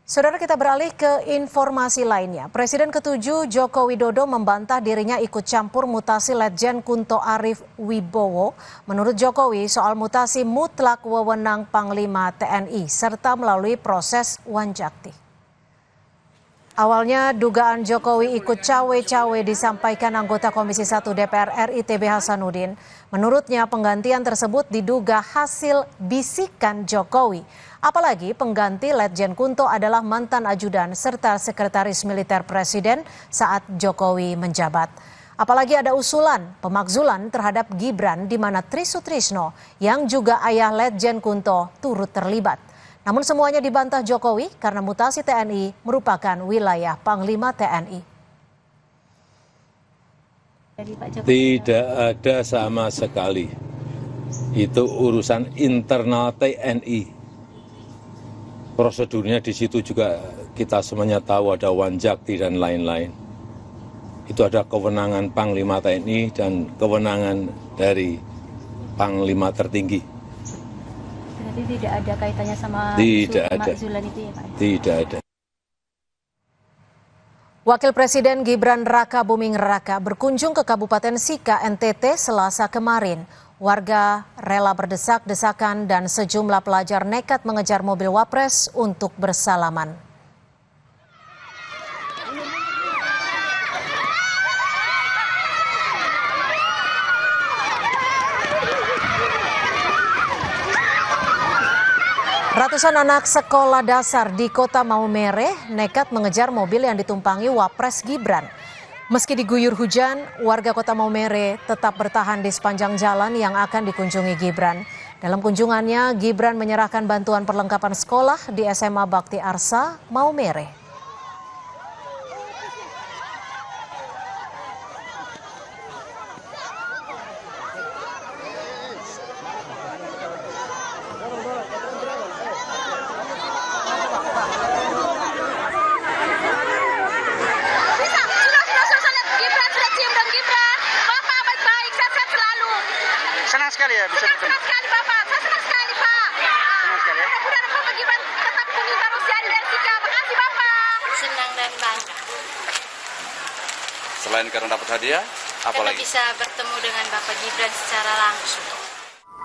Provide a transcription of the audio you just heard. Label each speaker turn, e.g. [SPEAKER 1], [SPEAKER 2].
[SPEAKER 1] Saudara, kita beralih ke informasi lainnya. Presiden ke-7 Joko Widodo membantah dirinya ikut campur mutasi Letjen Kunto Arif Wibowo. Menurut Jokowi, soal mutasi mutlak wewenang Panglima TNI serta melalui proses wanjakti. Awalnya dugaan Jokowi ikut cawe-cawe disampaikan anggota Komisi 1 DPR RI TB Hasanuddin. Menurutnya penggantian tersebut diduga hasil bisikan Jokowi. Apalagi pengganti Letjen Kunto adalah mantan ajudan serta sekretaris militer Presiden saat Jokowi menjabat. Apalagi ada usulan pemakzulan terhadap Gibran di mana Tri Sutrisno yang juga ayah Letjen Kunto turut terlibat. Namun semuanya dibantah Jokowi karena mutasi TNI merupakan wilayah Panglima TNI.
[SPEAKER 2] Tidak ada sama sekali. Itu urusan internal TNI. Prosedurnya di situ juga kita semuanya tahu ada wanjakti dan lain-lain. Itu ada kewenangan Panglima TNI dan kewenangan dari Panglima tertinggi.
[SPEAKER 3] Berarti tidak ada kaitannya sama pemakzulan itu ya Pak?
[SPEAKER 2] Tidak ada.
[SPEAKER 1] Wakil Presiden Gibran Raka Buming Raka berkunjung ke Kabupaten Sika, NTT Selasa kemarin. Warga rela berdesak-desakan dan sejumlah pelajar nekat mengejar mobil Wapres untuk bersalaman. Ratusan anak sekolah dasar di Kota Maumere nekat mengejar mobil yang ditumpangi Wapres Gibran. Meski diguyur hujan, warga Kota Maumere tetap bertahan di sepanjang jalan yang akan dikunjungi Gibran. Dalam kunjungannya, Gibran menyerahkan bantuan perlengkapan sekolah di SMA Bakti Arsa, Maumere.
[SPEAKER 4] Senang sekali ya bisa bertemu.
[SPEAKER 5] Senang sekali Bapak, saya senang sekali Pak.
[SPEAKER 4] Senang sekali ya.
[SPEAKER 5] Mudah-mudahan Bapak Gibran tetap kuning terus ya di Persika. Makasih Bapak.
[SPEAKER 3] Senang dan bangga.
[SPEAKER 6] Selain karena dapat hadiah, apa
[SPEAKER 3] Karena
[SPEAKER 6] lagi?
[SPEAKER 3] bisa bertemu dengan Bapak Gibran secara langsung.